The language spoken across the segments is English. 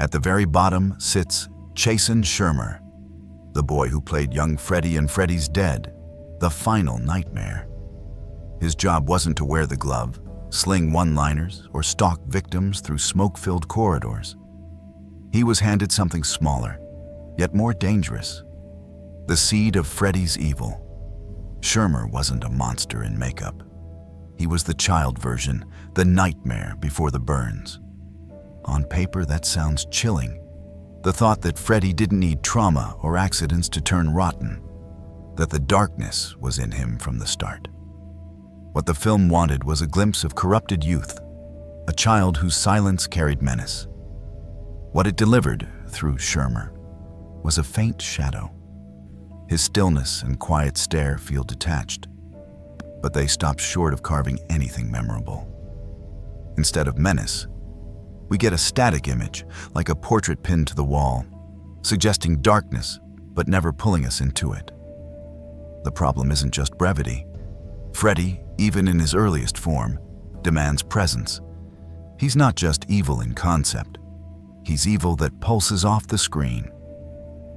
At the very bottom sits Jason Schirmer, the boy who played young Freddy in Freddy's Dead, the final nightmare. His job wasn't to wear the glove, sling one-liners, or stalk victims through smoke-filled corridors. He was handed something smaller, yet more dangerous: the seed of Freddy's evil. Schirmer wasn't a monster in makeup. He was the child version, the nightmare before the burns. On paper, that sounds chilling. The thought that Freddy didn't need trauma or accidents to turn rotten, that the darkness was in him from the start. What the film wanted was a glimpse of corrupted youth, a child whose silence carried menace. What it delivered, through Schirmer, was a faint shadow. His stillness and quiet stare feel detached, but they stop short of carving anything memorable. Instead of menace, we get a static image, like a portrait pinned to the wall, suggesting darkness, but never pulling us into it. The problem isn't just brevity. Freddy, even in his earliest form, demands presence. He's not just evil in concept. He's evil that pulses off the screen.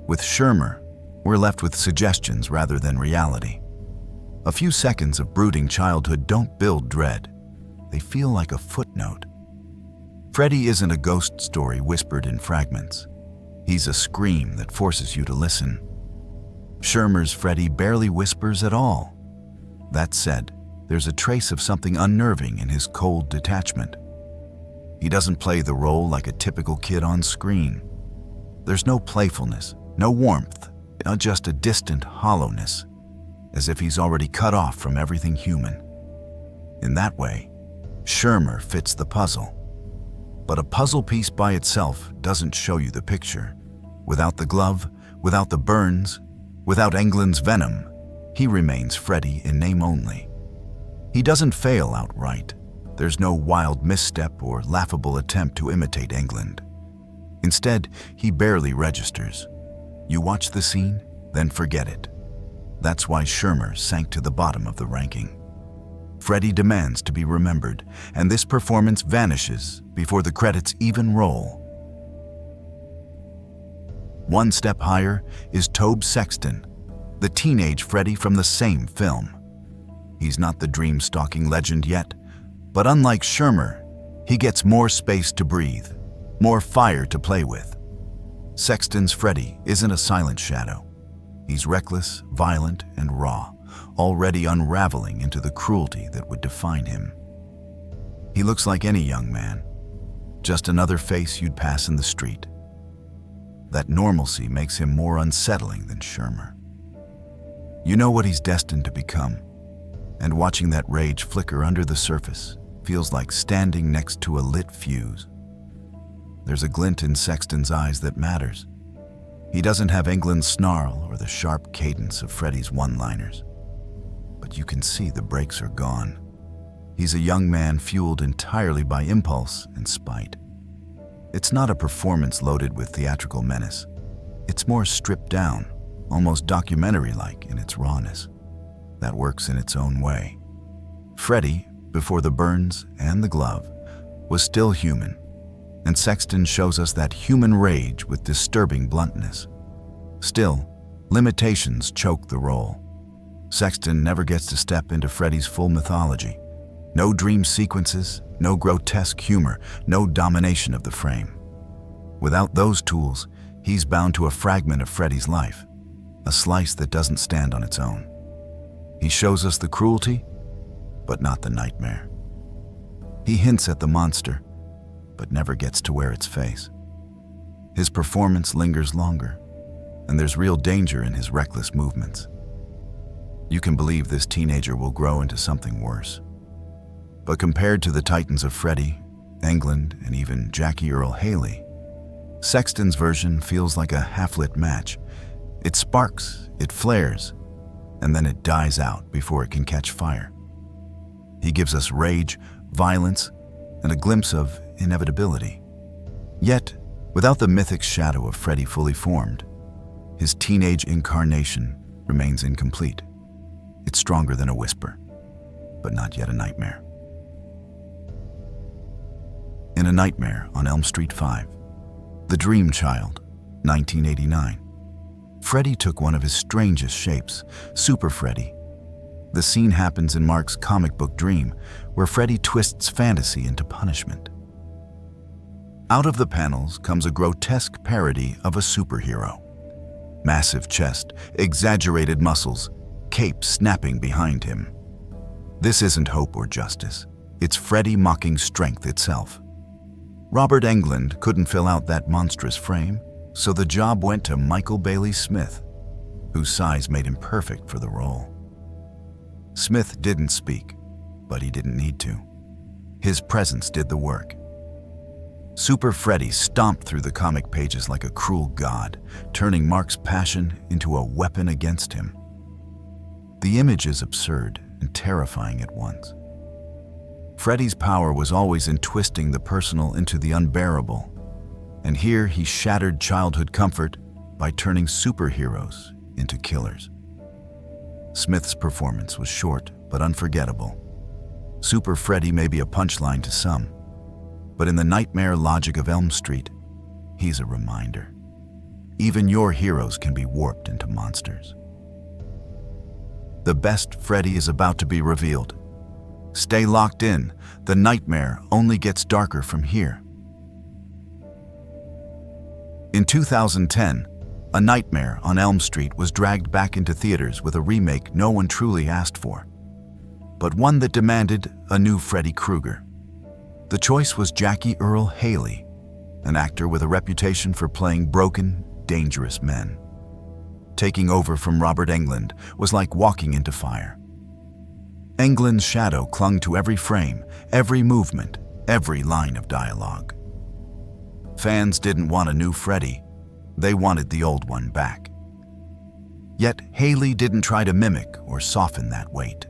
With Schirmer, we're left with suggestions rather than reality. A few seconds of brooding childhood don't build dread. They feel like a footnote. Freddy isn't a ghost story whispered in fragments. He's a scream that forces you to listen. Schirmer's Freddy barely whispers at all. That said, there's a trace of something unnerving in his cold detachment. He doesn't play the role like a typical kid on screen. There's no playfulness, no warmth, just a distant hollowness, as if he's already cut off from everything human. In that way, Schirmer fits the puzzle. But a puzzle piece by itself doesn't show you the picture. Without the glove, without the burns, without Englund's venom, he remains Freddy in name only. He doesn't fail outright. There's no wild misstep or laughable attempt to imitate Englund. Instead, he barely registers. You watch the scene, then forget it. That's why Schirmer sank to the bottom of the ranking. Freddy demands to be remembered, and this performance vanishes before the credits even roll. One step higher is Tobe Sexton, the teenage Freddy from the same film. He's not the dream-stalking legend yet, but unlike Schirmer, he gets more space to breathe, more fire to play with. Sexton's Freddy isn't a silent shadow. He's reckless, violent, and raw, already unraveling into the cruelty that would define him. He looks like any young man, just another face you'd pass in the street. That normalcy makes him more unsettling than Schirmer. You know what he's destined to become, and watching that rage flicker under the surface feels like standing next to a lit fuse. There's a glint in Sexton's eyes that matters. He doesn't have Englund's snarl or the sharp cadence of Freddy's one-liners, but you can see the brakes are gone. He's a young man fueled entirely by impulse and spite. It's not a performance loaded with theatrical menace. It's more stripped down, almost documentary-like in its rawness. That works in its own way. Freddy, before the burns and the glove, was still human, and Sexton shows us that human rage with disturbing bluntness. Still, limitations choke the role. Sexton never gets to step into Freddy's full mythology. No dream sequences, no grotesque humor, no domination of the frame. Without those tools, he's bound to a fragment of Freddy's life, a slice that doesn't stand on its own. He shows us the cruelty, but not the nightmare. He hints at the monster, but never gets to wear its face. His performance lingers longer, and there's real danger in his reckless movements. You can believe this teenager will grow into something worse. But compared to the titans of Freddy, Englund, and even Jackie Earle Haley, Sexton's version feels like a half-lit match. It sparks, it flares, and then it dies out before it can catch fire. He gives us rage, violence, and a glimpse of inevitability. Yet, without the mythic shadow of Freddy fully formed, his teenage incarnation remains incomplete. It's stronger than a whisper, but not yet a nightmare. In A Nightmare on Elm Street 5, The Dream Child, 1989. Freddy took one of his strangest shapes, Super Freddy. The scene happens in Mark's comic book Dream, where Freddy twists fantasy into punishment. Out of the panels comes a grotesque parody of a superhero. Massive chest, exaggerated muscles, cape snapping behind him. This isn't hope or justice. It's Freddy mocking strength itself. Robert Englund couldn't fill out that monstrous frame, so the job went to Michael Bailey Smith, whose size made him perfect for the role. Smith didn't speak, but he didn't need to. His presence did the work. Super Freddy stomped through the comic pages like a cruel god, turning Mark's passion into a weapon against him. The image is absurd and terrifying at once. Freddy's power was always in twisting the personal into the unbearable, and here he shattered childhood comfort by turning superheroes into killers. Smith's performance was short but unforgettable. Super Freddy may be a punchline to some, but in the nightmare logic of Elm Street, he's a reminder. Even your heroes can be warped into monsters. The best Freddy is about to be revealed. Stay locked in. The nightmare only gets darker from here. In 2010, A Nightmare on Elm Street was dragged back into theaters with a remake no one truly asked for, but one that demanded a new Freddy Krueger. The choice was Jackie Earle Haley, an actor with a reputation for playing broken, dangerous men. Taking over from Robert Englund was like walking into fire. Englund's shadow clung to every frame, every movement, every line of dialogue. Fans didn't want a new Freddy. They wanted the old one back. Yet Haley didn't try to mimic or soften that weight.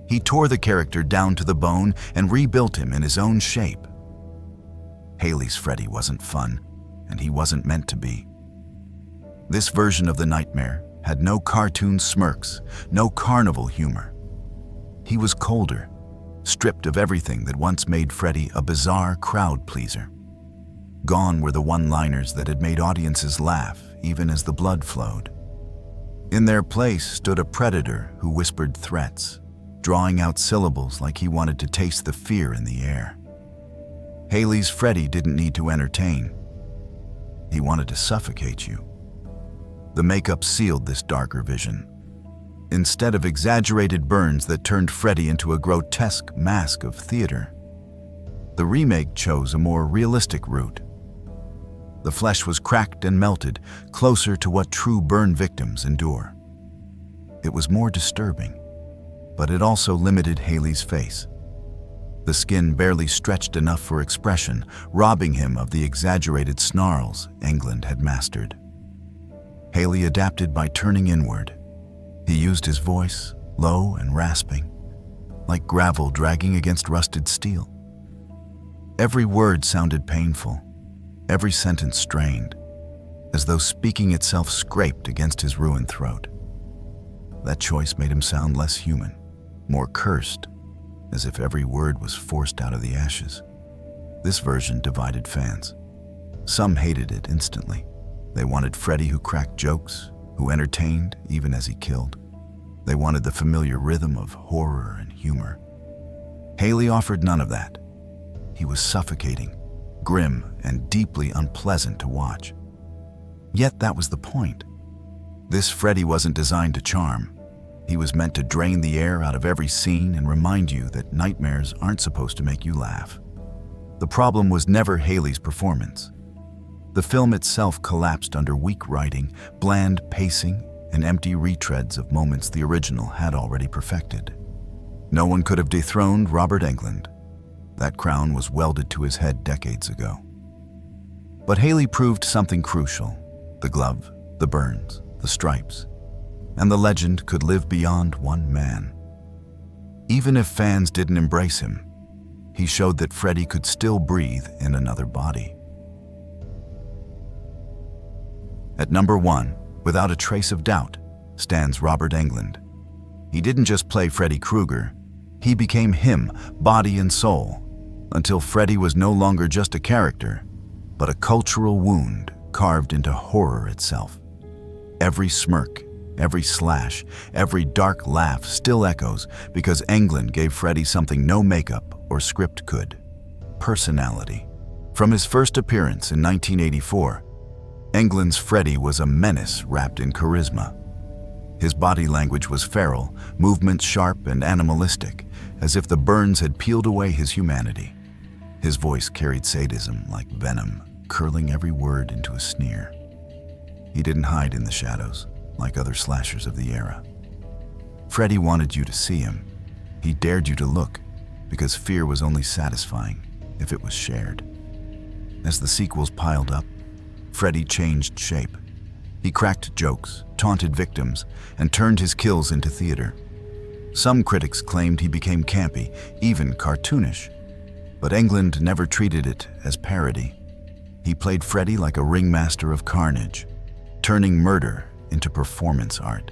He tore the character down to the bone and rebuilt him in his own shape. Haley's Freddy wasn't fun, and he wasn't meant to be. This version of the nightmare had no cartoon smirks, no carnival humor. He was colder, stripped of everything that once made Freddy a bizarre crowd pleaser. Gone were the one-liners that had made audiences laugh even as the blood flowed. In their place stood a predator who whispered threats, drawing out syllables like he wanted to taste the fear in the air. Haley's Freddy didn't need to entertain. He wanted to suffocate you. The makeup sealed this darker vision. Instead of exaggerated burns that turned Freddy into a grotesque mask of theater, the remake chose a more realistic route. The flesh was cracked and melted, closer to what true burn victims endure. It was more disturbing, but it also limited Haley's face. The skin barely stretched enough for expression, robbing him of the exaggerated snarls Englund had mastered. Haley adapted by turning inward. He used his voice, low and rasping, like gravel dragging against rusted steel. Every word sounded painful, every sentence strained, as though speaking itself scraped against his ruined throat. That choice made him sound less human, more cursed, as if every word was forced out of the ashes. This version divided fans. Some hated it instantly. They wanted Freddy who cracked jokes, who entertained even as he killed. They wanted the familiar rhythm of horror and humor. Haley offered none of that. He was suffocating, grim, and deeply unpleasant to watch. Yet that was the point. This Freddy wasn't designed to charm. He was meant to drain the air out of every scene and remind you that nightmares aren't supposed to make you laugh. The problem was never Haley's performance. The film itself collapsed under weak writing, bland pacing, and empty retreads of moments the original had already perfected. No one could have dethroned Robert Englund. That crown was welded to his head decades ago. But Haley proved something crucial. The glove, the burns, the stripes, and the legend could live beyond one man. Even if fans didn't embrace him, he showed that Freddy could still breathe in another body. At number 1, without a trace of doubt, stands Robert Englund. He didn't just play Freddy Krueger, he became him, body and soul, until Freddy was no longer just a character, but a cultural wound carved into horror itself. Every smirk, every slash, every dark laugh still echoes because Englund gave Freddy something no makeup or script could: personality. From his first appearance in 1984, Englund's Freddy was a menace wrapped in charisma. His body language was feral, movements sharp and animalistic, as if the burns had peeled away his humanity. His voice carried sadism like venom, curling every word into a sneer. He didn't hide in the shadows, like other slashers of the era. Freddy wanted you to see him. He dared you to look, because fear was only satisfying if it was shared. As the sequels piled up, Freddy changed shape. He cracked jokes, taunted victims, and turned his kills into theater. Some critics claimed he became campy, even cartoonish. But Englund never treated it as parody. He played Freddy like a ringmaster of carnage, turning murder into performance art.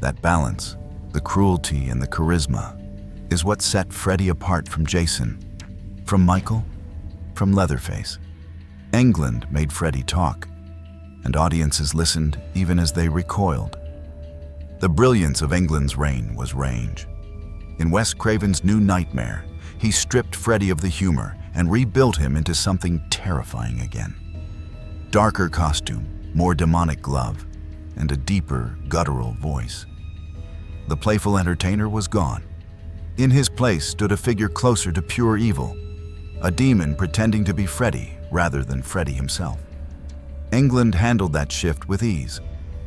That balance, the cruelty and the charisma, is what set Freddy apart from Jason, from Michael, from Leatherface. Englund made Freddy talk, and audiences listened even as they recoiled. The brilliance of Englund's reign was range. In Wes Craven's New Nightmare, he stripped Freddy of the humor and rebuilt him into something terrifying again. Darker costume, more demonic glove, and a deeper, guttural voice. The playful entertainer was gone. In his place stood a figure closer to pure evil, a demon pretending to be Freddy rather than Freddy himself. Englund handled that shift with ease,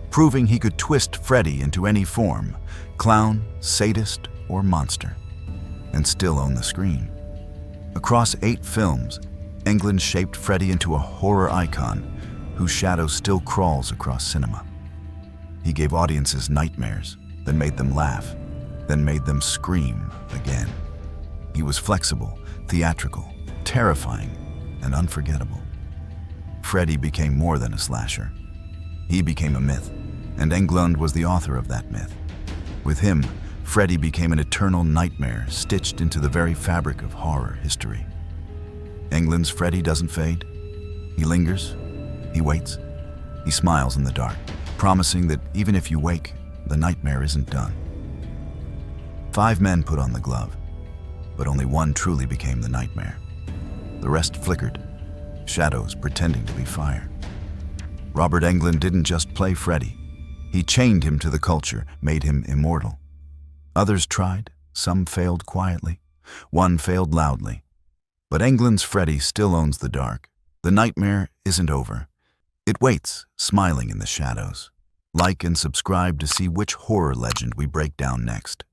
proving he could twist Freddy into any form, clown, sadist, or monster, and still own the screen. Across 8 films, Englund shaped Freddy into a horror icon whose shadow still crawls across cinema. He gave audiences nightmares, then made them laugh, then made them scream again. He was flexible, theatrical, terrifying, and unforgettable. Freddy became more than a slasher. He became a myth, and Englund was the author of that myth. With him, Freddy became an eternal nightmare stitched into the very fabric of horror history. Englund's Freddy doesn't fade. He lingers, he waits, he smiles in the dark, promising that even if you wake, the nightmare isn't done. 5 men put on the glove, but only one truly became the nightmare. The rest flickered, shadows pretending to be fire. Robert Englund didn't just play Freddy. He chained him to the culture, made him immortal. Others tried, some failed quietly, one failed loudly. But Englund's Freddy still owns the dark. The nightmare isn't over. It waits, smiling in the shadows. Like and subscribe to see which horror legend we break down next.